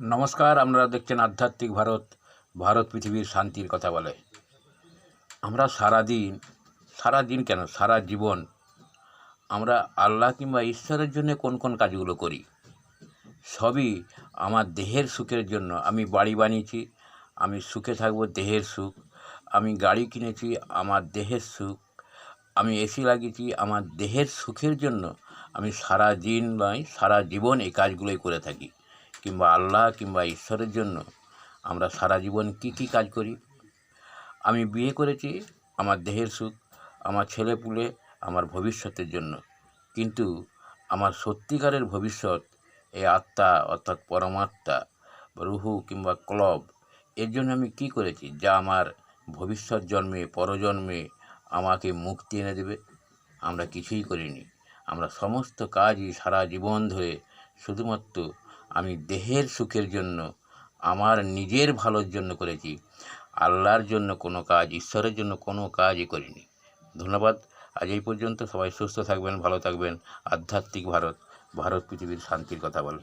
নমস্কার, আপনারা দেখছেন আধ্যাত্মিক ভারত। ভারত পৃথিবীর শান্তির কথা বলে। আমরা সারাদিন কেন, সারা জীবন আমরা আল্লাহ কিংবা ঈশ্বরের জন্য কোন কোন কাজগুলো করি, সবই আমার দেহের সুখের জন্য। আমি বাড়ি বানিয়েছি, আমি সুখে থাকবো, দেহের সুখ। আমি গাড়ি কিনেছি, আমার দেহের সুখ। আমি এসি লাগিয়েছি, আমার দেহের সুখের জন্য। আমি সারা দিন নয়, সারা জীবন এই কাজগুলোই করে থাকি। কিংবা আল্লাহ কিংবা ঈশ্বরের জন্য আমরা সারা জীবন কী কী কাজ করি। আমি বিয়ে করেছি আমার দেহের সুখ, আমার ছেলেপুলে, আমার ভবিষ্যতের জন্য। কিন্তু আমার সত্যিকারের ভবিষ্যৎ, এই আত্মা অর্থাৎ পরমাত্মা, রুহু কিংবা ক্লব, এর জন্য আমি কী করেছি যা আমার ভবিষ্যৎ জন্মে, পরজন্মে আমাকে মুক্তি এনে দেবে? আমরা কিছুই করিনি। আমরা সমস্ত কাজই সারা জীবন ধরে শুধুমাত্র আমি দেহের সুখের জন্য, আমার নিজের ভালোর জন্য করেছি। আল্লাহর জন্য কোনো কাজ, ঈশ্বরের জন্য কোনো কাজই করিনি। ধন্যবাদ। আজ এই পর্যন্ত। সবাই সুস্থ থাকবেন, ভালো থাকবেন। আধ্যাত্মিক ভারত, ভারত পৃথিবীর শান্তির কথা বলে।